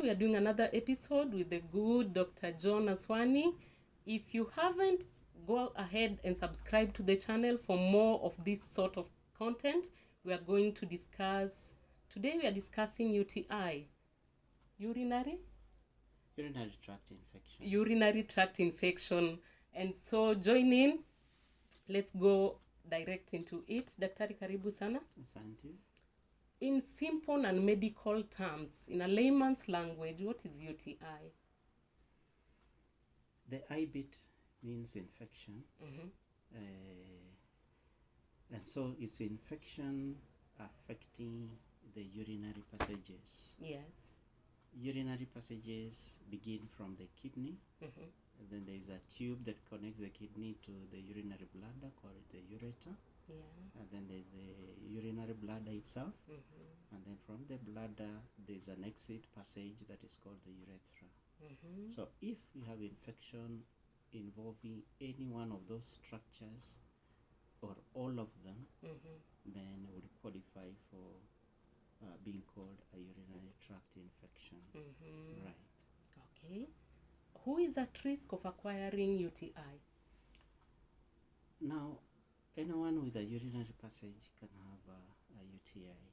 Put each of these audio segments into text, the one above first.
We are doing another episode with the good Dr. John Aswani. If you haven't, go ahead and subscribe to the channel for more of this sort of content. We are going to discuss, today we are discussing UTI, urinary tract infection. Urinary tract infection. And so join in. Let's go direct into it. Daktari, karibu sana. Asante. In simple and medical terms, in a layman's language, what is UTI? The I bit means infection. And so it's infection affecting the urinary passages. Yes. Urinary passages begin from the kidney. And then there is a tube that connects the kidney to the urinary bladder called the ureter. Yeah. And then there's the urinary bladder itself. And then from the bladder, there's an exit passage that is called the urethra. So if we have infection involving any one of those structures or all of them, then would qualify for being called a urinary tract infection. Right. Okay. Who is at risk of acquiring UTI? Now, anyone with a urinary passage can have a UTI.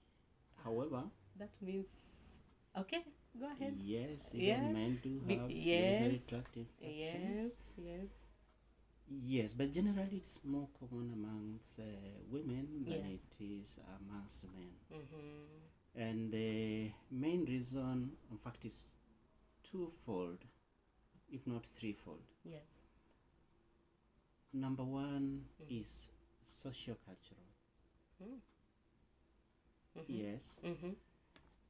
However, that means, okay, go ahead. Yes, even men do have urinary tract infections. Yes, but generally it's more common amongst women than it is amongst men. And the main reason, in fact, is twofold, if not threefold. Yes. Number one is socio-cultural. Yes.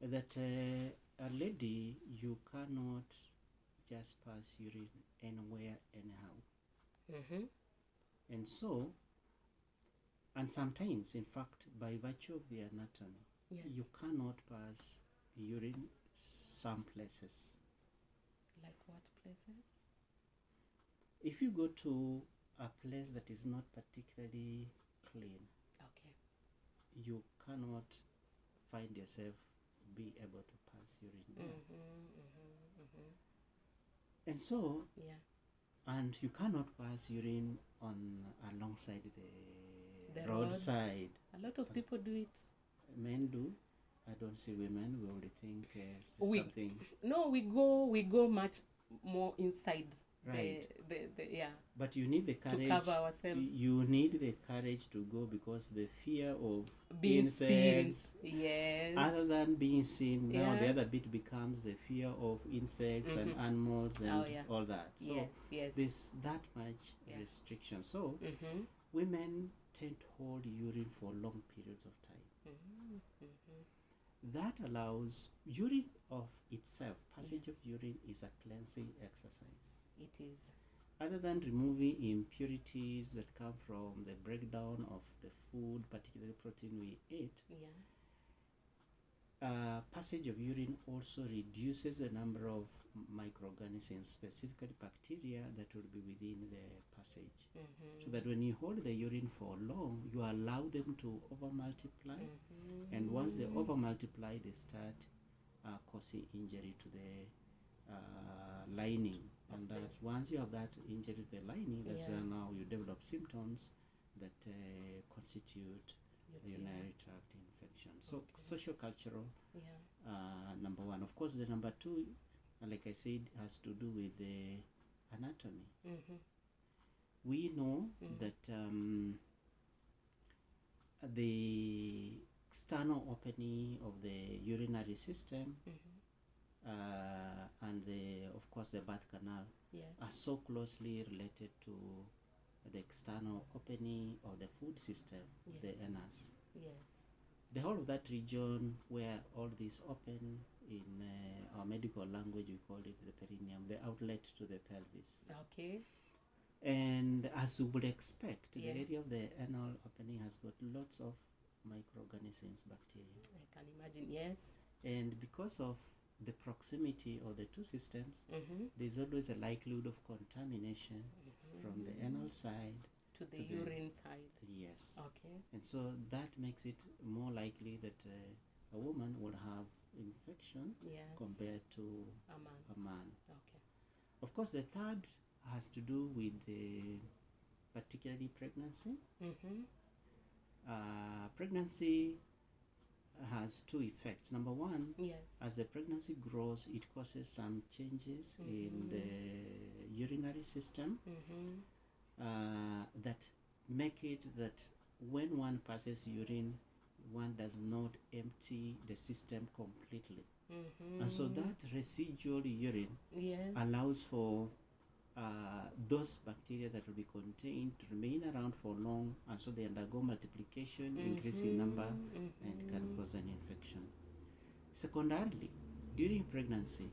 That a lady, you cannot just pass urine anywhere, anyhow. And so, and sometimes, in fact, by virtue of the anatomy, you cannot pass urine some places. Like what places? If you go to a place that is not particularly clean, you cannot find yourself be able to pass urine there. And so, and you cannot pass urine on alongside the roadside. A lot of people do it. Men do. I don't see women. We only think something. No, we go much more inside. Right. Yeah. But you need the courage to cover ourselves. You need the courage to go because the fear of being insects. Seen. Yes. Other than being seen, now the other bit becomes the fear of insects and animals and all that. So there's that much restriction. So women tend to hold urine for long periods of time. That allows urine of itself, passage of urine is a cleansing exercise. It is. Other than removing impurities that come from the breakdown of the food, particularly protein we ate, passage of urine also reduces the number of microorganisms, specifically bacteria, that will be within the passage. So that when you hold the urine for long, you allow them to over-multiply. And once they over-multiply, they start causing injury to the lining. And that's once you have that injury to the lining, that's where now you develop symptoms that constitute a urinary tract infection. So socio-cultural, number one. Of course, the number two, like I said, has to do with the anatomy. We know that the external opening of the urinary system and of course the birth canal are so closely related to the external opening of the food system, the anus. The whole of that region where all these open, in our medical language we call it the perineum, the outlet to the pelvis. And as you would expect, the area of the anal opening has got lots of microorganisms, bacteria. I can imagine, yes. And because of the proximity of the two systems, there's always a likelihood of contamination from the anal side to the urine side. Yes. And so that makes it more likely that a woman will have infection Yes. compared to A man. a man. Okay. Of course, the third has to do with particularly pregnancy. Pregnancy has two effects. Number one, Yes. as the pregnancy grows, it causes some changes in the urinary system that make it that when one passes urine, one does not empty the system completely. And so that residual urine Yes. allows for those bacteria that will be contained to remain around for long, and so they undergo multiplication, increase in number, and can cause an infection. Secondarily, during pregnancy,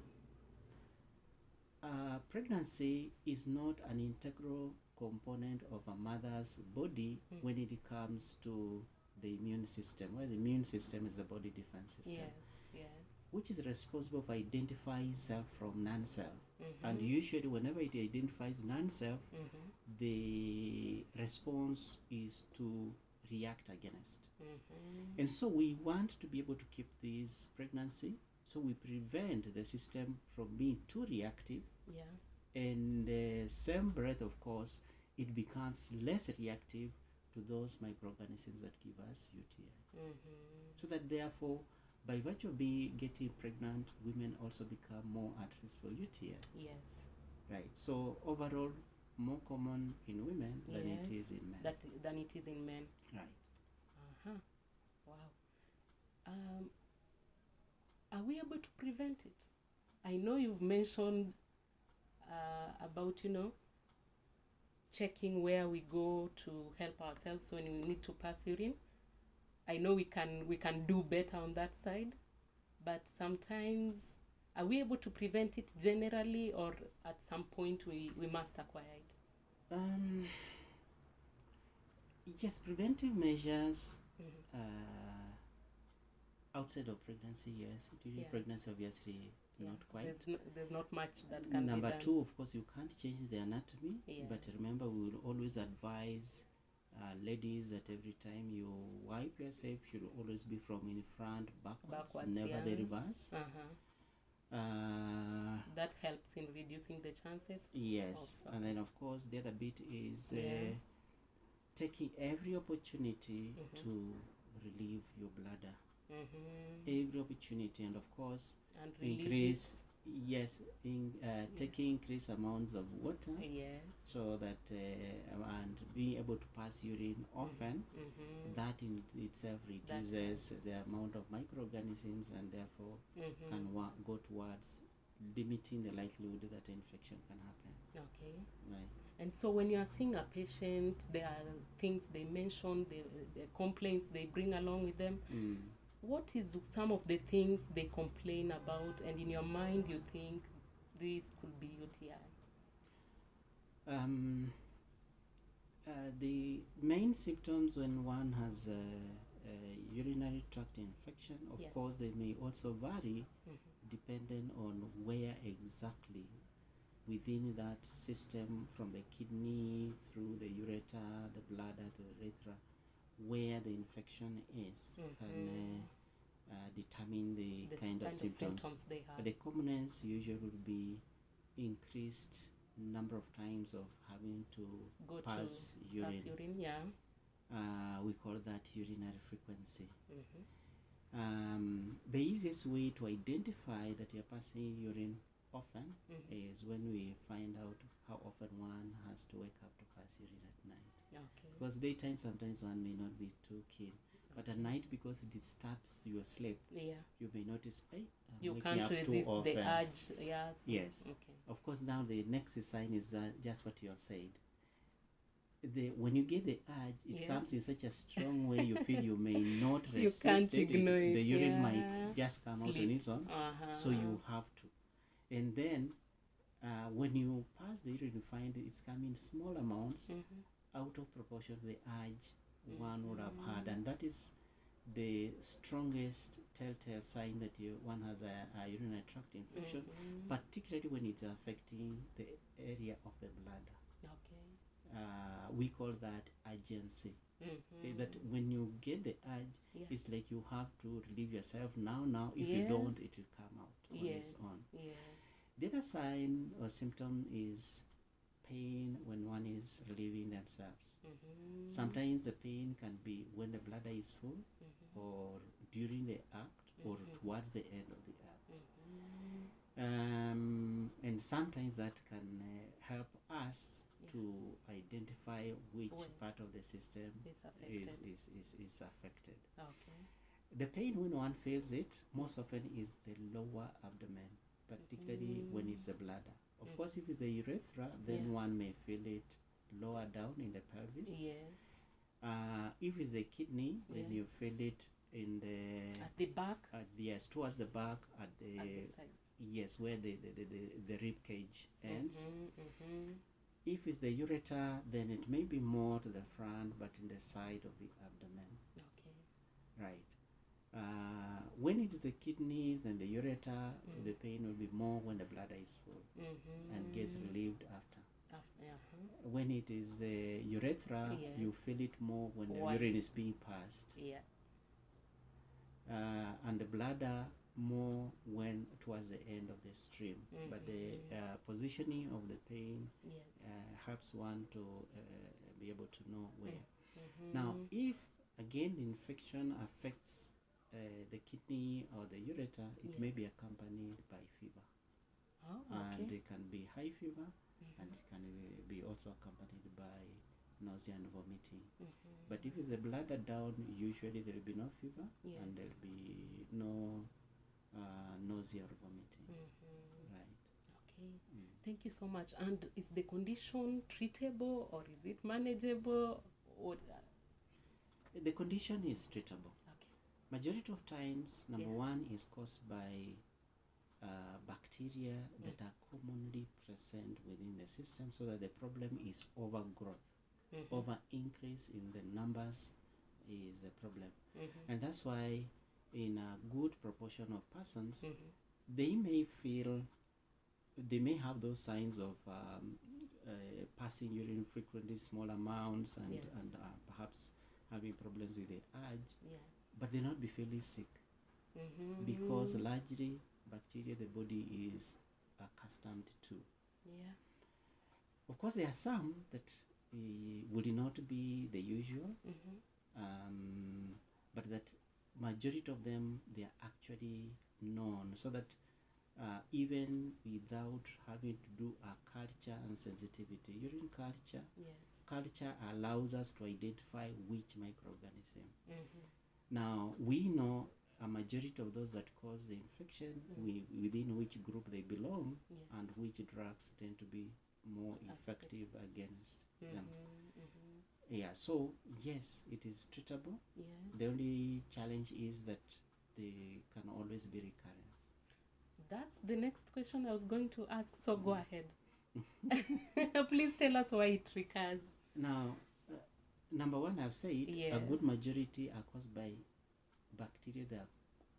pregnancy is not an integral component of a mother's body when it comes to the immune system, where the immune system is the body defense system. Yes. Yes. Which is responsible for identifying self from non-self. And usually whenever it identifies non-self, the response is to react against. And so we want to be able to keep this pregnancy, so we prevent the system from being too reactive. Yeah. And the same breath, of course, it becomes less reactive to those microorganisms that give us UTI. So that therefore, by virtue of getting pregnant, women also become more at risk for UTI. Yes. Right. So overall, more common in women than it is in men. Than it is in men. Right. Wow. Are we able to prevent it? I know you've mentioned about, checking where we go to help ourselves when we need to pass urine. I know we can do better on that side, but sometimes, are we able to prevent it generally, or at some point we must acquire it? Yes, preventive measures outside of pregnancy, yes. During pregnancy, obviously, not quite. There's not much that can be done. Number two, of course, you can't change the anatomy, Yeah. but remember, we will always advise ladies that every time you wipe yourself, should always be from in front backwards, never the reverse. That helps in reducing the chances. Yes, and then of course the other bit is taking every opportunity to relieve your bladder. Every opportunity, and of course increase. Yes, taking increased amounts of water. Yes. So that and being able to pass urine often, that in itself reduces the amount of microorganisms, and therefore can go towards limiting the likelihood that infection can happen. Okay. Right. And so when you are seeing a patient, there are things they mention, the complaints they bring along with them. What is some of the things they complain about, and in your mind you think this could be UTI? The main symptoms when one has a urinary tract infection, of course, they may also vary depending on where exactly within that system, from the kidney through the ureter, the bladder, the urethra, where the infection is, can determine the kind of symptoms they have. But the commonest usually would be increased number of times of having to pass urine. We call that urinary frequency. The easiest way to identify that you're passing urine often is when we find out how often one has to wake up to pass urine at night. Because daytime sometimes one may not be too keen, but at night, because it disturbs your sleep, you may notice, you waking can't up resist too often. the urge. Yes. Of course, now the next sign is just what you have said. When you get the urge, it comes in such a strong way you feel you may not resist you can't ignore it. The urine might just come out on its own, so you have to. And then when you pass the urine, you find it's coming in small amounts, out of proportion to the urge one would have had, and that is the strongest telltale sign that one has a urinary tract infection, particularly when it's affecting the area of the bladder. we call that urgency. Mm-hmm. That when you get the urge, Yeah. it's like you have to relieve yourself now. If you Yeah. don't, it will come out on Yes. its own. Yes. The other sign or symptom is pain when one is relieving themselves. Mm-hmm. Sometimes the pain can be when the bladder is full, Mm-hmm. or during the act, or Mhm. towards the end of the act. Mm-hmm. And sometimes that can help us Yeah. to identify which When part of the system It's affected. is affected. Okay. The pain when one feels it most often is the lower abdomen, particularly when it's the bladder. Of course, if it's the urethra, then Yeah. one may feel it lower down in the pelvis. Yes. If it's the kidney, then you Yes. feel it in the At the back. yes, towards the back at At the sides. yes, where the rib cage ends. Mm-hmm. If it's the ureter, then it may be more to the front, but in the side of the abdomen. Okay. Right. When it is the kidneys, then the ureter, the pain will be more when the bladder is full and gets relieved after. When it is the urethra, Yes. you feel it more when the Why? urine is being passed. Yeah. And the bladder more when towards the end of the stream. But the positioning of the pain Yes. helps one to be able to know where. Mm-hmm. Now, if again the infection affects the kidney or the ureter, it may Yes. be accompanied by fever. Oh, And okay. it can be high fever, and it can be also accompanied by nausea and vomiting. But if it's the bladder down, usually there will be no fever, Yes. and there will be no nausea or vomiting. Right. Okay. Thank you so much. And is the condition treatable or is it manageable? Or The condition is treatable. okay. Majority of times, number Yeah. one is caused by bacteria that are commonly present within the system, so that the problem is overgrowth. Over increase in the numbers is the problem. And that's why in a good proportion of persons, they may have those signs of passing urine frequently, small amounts, and, Yes. and perhaps having problems with the urge, Yes. but they not be feeling sick, because largely bacteria the body is accustomed to. Yeah. Of course, there are some that would not be the usual, but that majority of them, they are actually known, so that even without having to do a culture and sensitivity, urine culture, Yes. culture allows us to identify which microorganism. Now, we know a majority of those that cause the infection, within which group they belong, Yes. and which drugs tend to be more effective against them. Yeah, so yes, it is treatable. Yes. The only challenge is that they can always be recurrent. That's the next question I was going to ask. So go ahead. Please tell us why it recurs. Now, number one, I've said a Yes. good majority are caused by bacteria that are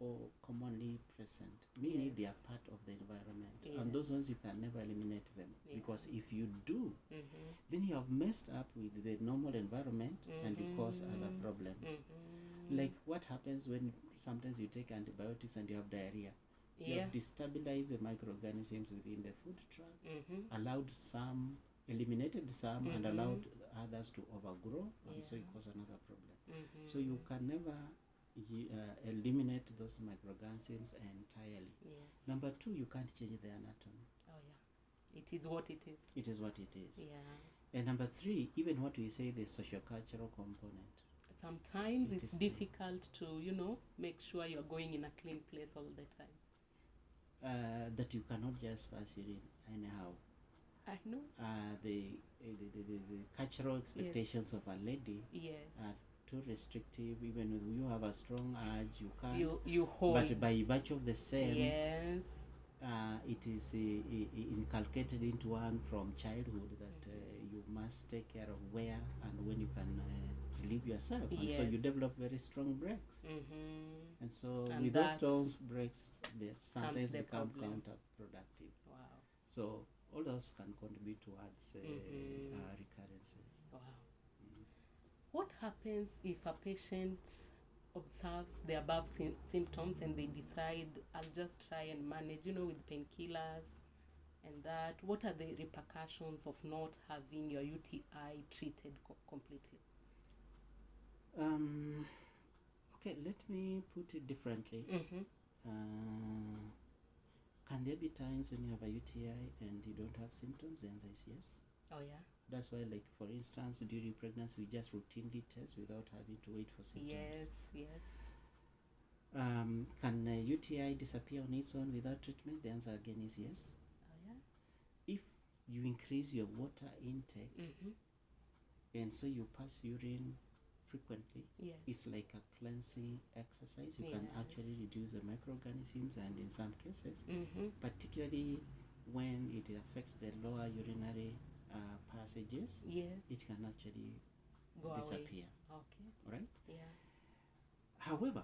all commonly present, meaning Yes. they are part of the environment. Yes. And those ones you can never eliminate them, Yeah. because if you do, then you have messed up with the normal environment and you cause other problems. Like what happens when sometimes you take antibiotics and you have diarrhea. You Yeah. have destabilized the microorganisms within the food tract, allowed some, eliminated some, and allowed others to overgrow, and so you cause another problem. So you can never eliminate those microorganisms entirely. Yes. Number two, you can't change the anatomy. Oh yeah. It is what it is. It is what it is. Yeah. And number three, even what we say, the sociocultural component. Sometimes It it's is difficult to, make sure you're going in a clean place all the time. That you cannot just pass urine anyhow. I know. The cultural expectations of a lady Yes. are too restrictive. Even when you have a strong urge, you can't. You hold. But by virtue of the same, Yes. it is inculcated into one from childhood that you must take care of where and when you can relieve yourself. And so you Yes. develop very strong breaks. And so And with those that strong breaks, they sometimes the become problem. counterproductive. Wow. So all those can contribute towards recurrences. Wow. What happens if a patient observes the above symptoms and they decide, I'll just try and manage, with painkillers and that? What are the repercussions of not having your UTI treated completely? Okay, let me put it differently. Can there be times when you have a UTI and you don't have symptoms? The answer is yes. Oh, yeah. That's why, like, for instance, during pregnancy, we just routinely test without having to wait for symptoms. Yes. Can a UTI disappear on its own without treatment? The answer again is yes. Oh, yeah. If you increase your water intake and so you pass urine frequently, Yes. it's like a cleansing exercise. You can actually reduce the microorganisms, and in some cases, particularly when it affects the lower urinary passages, it can actually disappear. Away. Okay. Right? Yeah. However,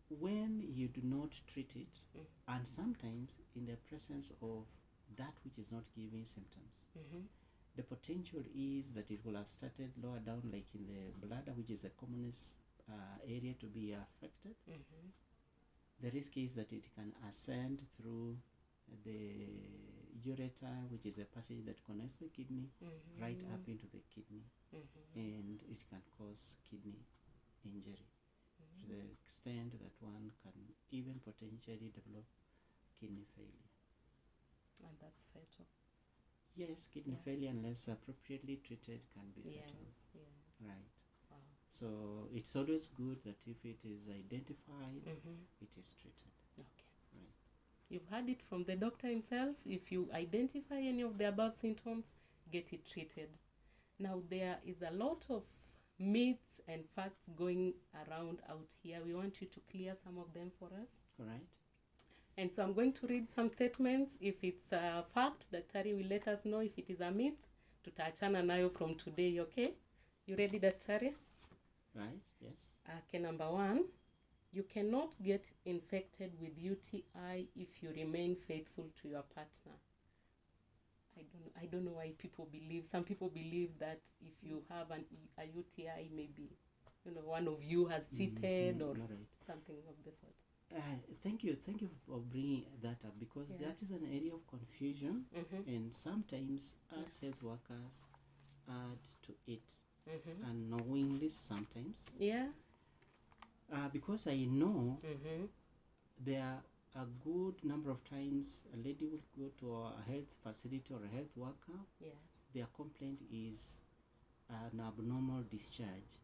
when you do not treat it, and sometimes in the presence of that which is not giving symptoms, the potential is that it will have started lower down, like in the bladder, which is the commonest area to be affected. The risk is that it can ascend through the ureter, which is a passage that connects the kidney, right up into the kidney, and it can cause kidney injury to the extent that one can even potentially develop kidney failure. And that's fatal. Yes, kidney failure, unless appropriately treated, can be fatal. Yes. Right. Wow. So it's always good that if it is identified, it is treated. Okay. Right. You've heard it from the doctor himself. If you identify any of the above symptoms, get it treated. Now, there is a lot of myths and facts going around out here. We want you to clear some of them for us. All right. And so I'm going to read some statements. If it's a fact, Daktari will let us know. If it is a myth, tutaachana nayo from today, okay? You ready, Daktari? Right, yes. Okay, number 1. You cannot get infected with UTI if you remain faithful to your partner. I don't know why people believe. Some people believe that if you have a UTI, maybe, one of you has cheated or something of the sort. Thank you for bringing that up, because that is an area of confusion, and sometimes us health workers add to it, unknowingly sometimes. Yeah. Because I know there are a good number of times a lady will go to a health facility or a health worker. Yes. Their complaint is an abnormal discharge,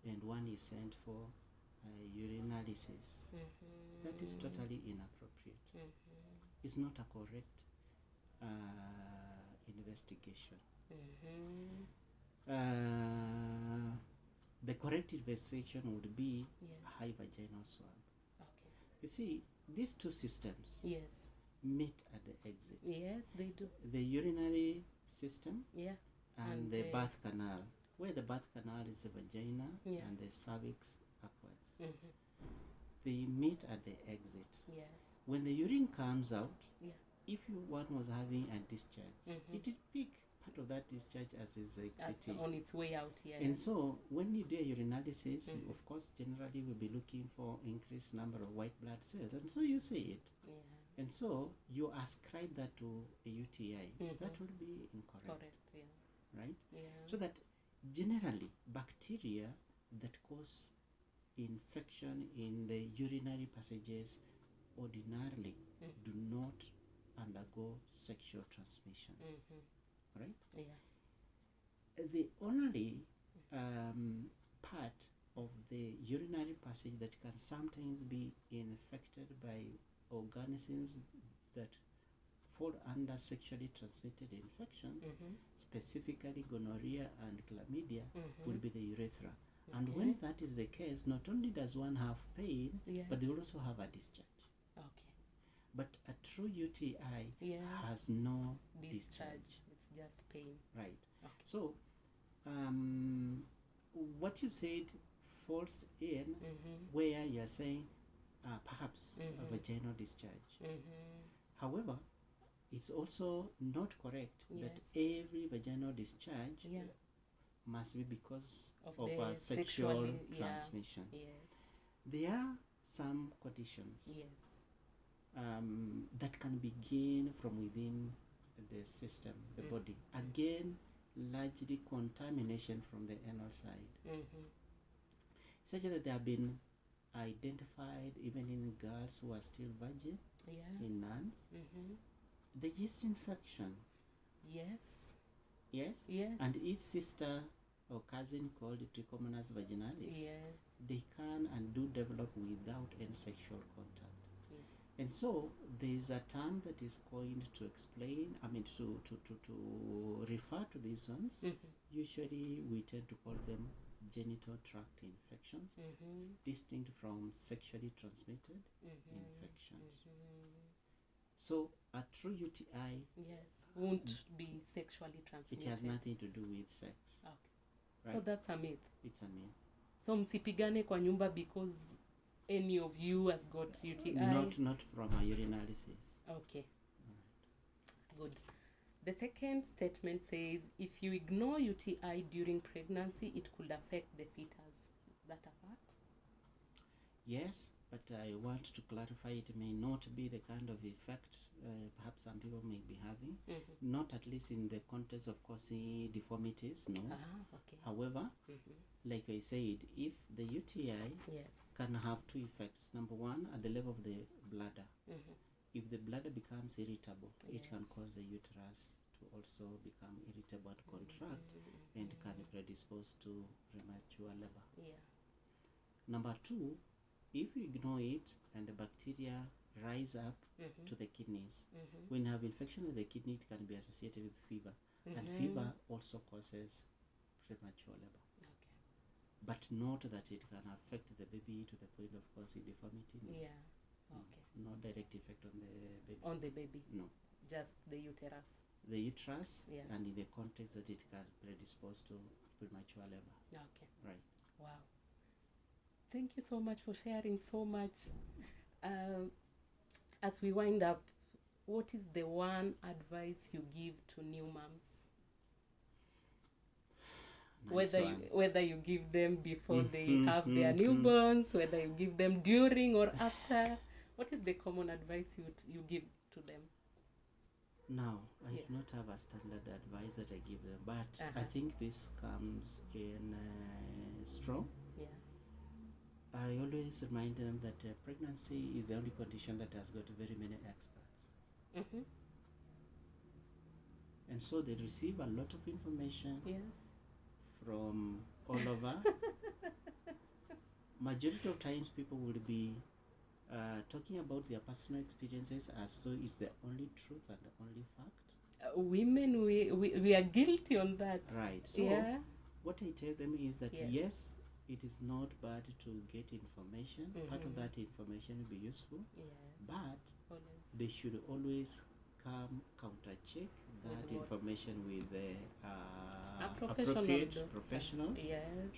and one is sent for urinalysis. That is totally inappropriate. It's not a correct investigation. The correct investigation would be a high vaginal swab. Okay. You see, these two systems meet at the exit. Yes, they do. The urinary system and the birth canal, where the birth canal is the vagina and the cervix upwards. They meet at the exit. Yes. When the urine comes out, if one was having a discharge, it would pick part of that discharge as is exiting. On its way out, And so when you do a urinalysis, you, of course, generally will be looking for increased number of white blood cells. And so you see it. And so you ascribe that to a UTI. That would be incorrect. Correct, Right? Yeah. So that generally bacteria that cause infection in the urinary passages ordinarily do not undergo sexual transmission. Right? Yeah. The only part of the urinary passage that can sometimes be infected by organisms that fall under sexually transmitted infections, specifically gonorrhea and chlamydia, would be the urethra. And when that is the case, not only does one have pain, but they also have a discharge. Okay. But a true UTI has no discharge. It's just pain. Right. Okay. So, what you said falls in where you are saying perhaps a vaginal discharge. However, it's also not correct that every vaginal discharge must be because of a sexual transmission. There are some conditions that can begin from within the system, the body. Again, largely contamination from the anal side, such that they have been identified even in girls who are still virgin, in nuns. The yeast infection. Yes. And its sister or cousin called Trichomonas vaginalis. They can and do develop without any sexual contact. And so there is a term that is coined to explain, to refer to these ones. Usually we tend to call them genital tract infections, distinct from sexually transmitted infections. So a true UTI won't be sexually transmitted. It has nothing to do with sex. Right? So that's a myth. It's a myth. So msipigane kwa nyumba because any of you has got UTI. Not from a urinalysis. Okay. Good. The second statement says if you ignore UTI during pregnancy, it could affect the fetus. Is that a fact? Yes, but I want to clarify it may not be the kind of effect perhaps some people may be having. Not at least in the context of causing deformities, no. However, like I said, if the UTI can have two effects. Number one, at the level of the bladder. If the bladder becomes irritable, it can cause the uterus to also become irritable and contract and can predispose to premature labor. Number two, if you ignore it and the bacteria rise up to the kidneys, when you have infection of the kidney, it can be associated with fever. And fever also causes premature labor. But not that it can affect the baby to the point of causing deformity. No direct effect on the baby. On the baby? No. Just the uterus? The uterus, and in the context that it can predispose to premature labor. Right. Wow. Thank you so much for sharing so much. As we wind up, what is the one advice you give to new moms? Whether you give them before they have their newborns, whether you give them during or after, what is the common advice you give to them? Now, I do not have a standard advice that I give them, but I think this comes in strong. I always remind them that pregnancy is the only condition that has got very many experts. And so they receive a lot of information from all over. Majority of times people will be talking about their personal experiences as though it's the only truth and the only fact. Women, we are guilty on that. Right. So what I tell them is that yes, it is not bad to get information. Part of that information will be useful. But they should always counter-check that information with appropriate professional,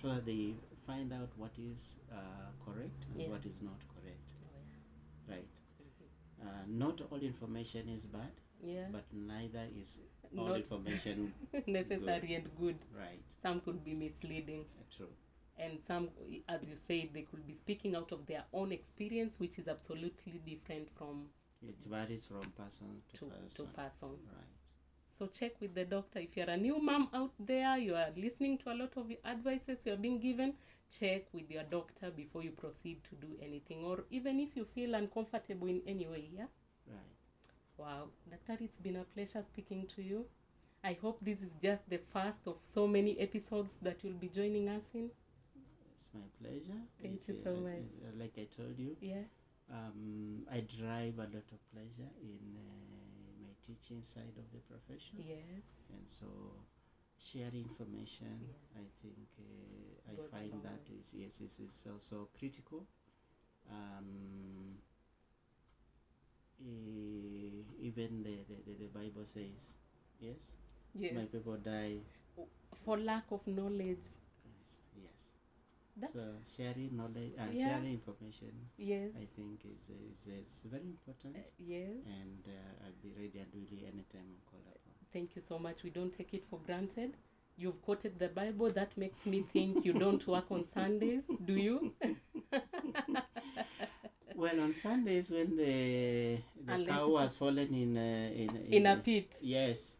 so that they find out what is correct and what is not correct. Right. Not all information is bad, but neither is all information necessary and good. Right. Some could be misleading. True. And some, as you said, they could be speaking out of their own experience, which is absolutely different from... It varies from person to person. Right. So check with the doctor. If you're a new mom out there, you are listening to a lot of advices you're being given, check with your doctor before you proceed to do anything. Or even if you feel uncomfortable in any way, Right. Wow. Doctor, it's been a pleasure speaking to you. I hope this is just the first of so many episodes that you'll be joining us in. It's my pleasure. Thank you so much. Like I told you, I derive a lot of pleasure in my teaching side of the profession. And so sharing information, I think I find that is also critical. Even the Bible says, my people die for lack of knowledge. Yes. So sharing knowledge, sharing information, yes, I think is very important. yes. And I'll be ready and willing anytime I'm called upon. Thank you so much. We don't take it for granted. You've quoted the Bible. That makes me think you don't work on Sundays, do you? Well, on Sundays when the cow was fallen in a pit. Yes.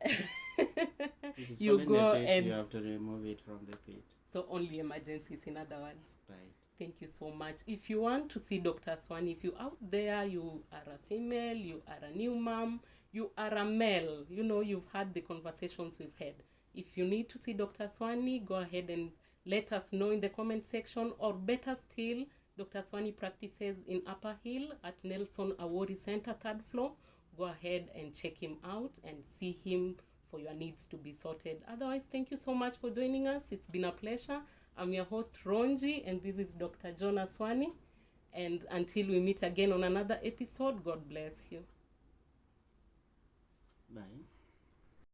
If it's You fallen go in the pit, and you have to remove it from the pit. So only emergencies, in other words. Right. Thank you so much. If you want to see Dr. Aswani, if you're out there, you are a female, you are a new mom, you are a male, you know, you've had the conversations we've had. If you need to see Dr. Aswani, go ahead and let us know in the comment section, or better still, Dr. Aswani practices in Upper Hill at Nelson Awori Center, 3rd floor. Go ahead and check him out and see him for your needs to be sorted. Otherwise, thank you so much for joining us. It's been a pleasure. I'm your host, Ronji, and this is Dr. John Aswani. And until we meet again on another episode, God bless you. Bye.